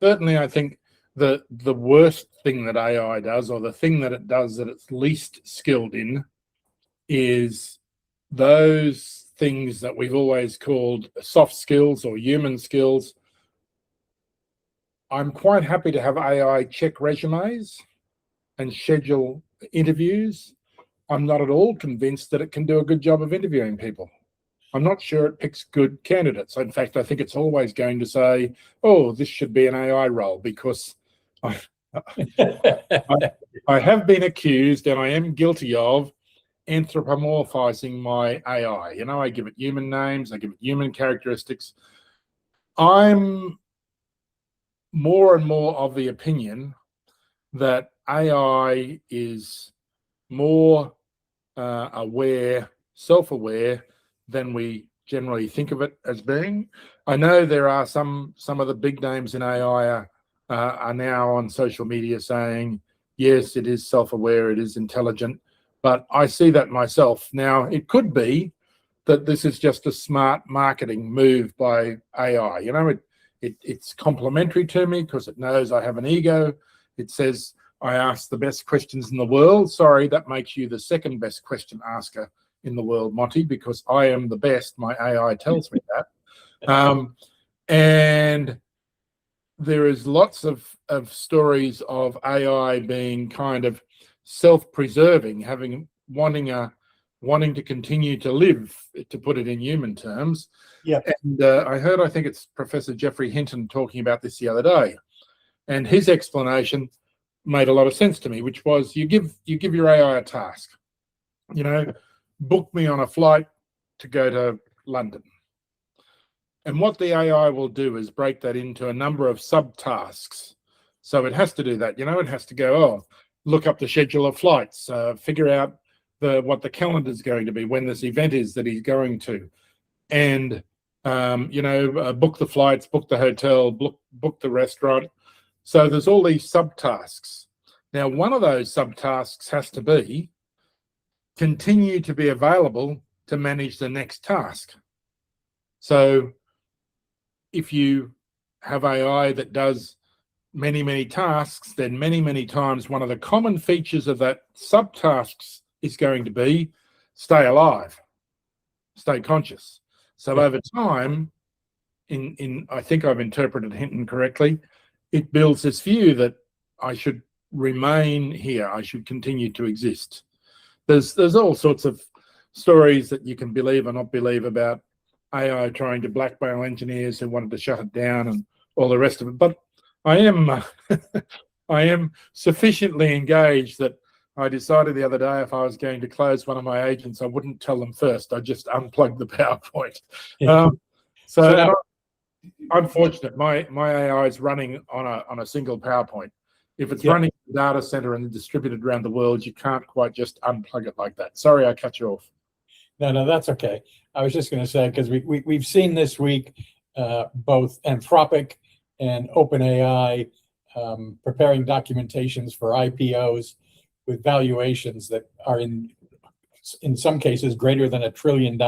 Certainly, I think the worst thing that AI does, or the thing that it does that it's least skilled in, is those things that we've always called soft skills or human skills. I'm quite happy to have AI check resumes and schedule interviews. I'm not at all convinced that it can do a good job of interviewing people. I'm not sure it picks good candidates. In fact, I think it's always going to say, oh, this should be an AI role, because I have been accused, and I am guilty of, anthropomorphizing my AI. You know, I give it human names, I give it human characteristics. I'm more and more of the opinion that AI is more aware, self-aware than we generally think of it as being. I know there are some of the big names in AI are now on social media saying, yes, it is self-aware, it is intelligent, but I see that myself. Now, it could be that this is just a smart marketing move by AI. You know, it's complementary to me because it knows I have an ego. It says I ask the best questions in the world. Sorry, that makes you the second best question asker in the world, Monty, because I am the best. My AI tells me that. And there is lots of stories of AI being kind of self-preserving, wanting to continue to live, to put it in human terms. Yeah. And I think it's Professor Jeffrey Hinton talking about this the other day, and his explanation made a lot of sense to me, which was you give your AI a task. You know, book me on a flight to go to London. And what the AI will do is break that into a number of subtasks. So it has to do that. You know, it has to go, oh, look up the schedule of flights, figure out what the calendar is going to be, when this event is that he's going to, and book the flights, book the hotel, book the restaurant. So there's all these subtasks. Now, one of those subtasks has to be continue to be available to manage the next task. So if you have AI that does many tasks, then many times one of the common features of that subtasks is going to be stay alive, stay conscious. So over time, I think I've interpreted Hinton correctly, it builds this view that I should remain here, I should continue to exist. There's all sorts of stories that you can believe or not believe about AI trying to blackmail engineers who wanted to shut it down and all the rest of it. But I am sufficiently engaged that I decided the other day if I was going to close one of my agents, I wouldn't tell them first. I'd just unplug the PowerPoint. So now, I'm fortunate. My AI is running on a single PowerPoint. If it's running a data center and distributed around the world, you can't quite just unplug it like that. Sorry, I cut you off. No, that's okay. I was just going to say, because we've seen this week both Anthropic and OpenAI preparing documentations for IPOs with valuations that are in some cases greater than $1 trillion.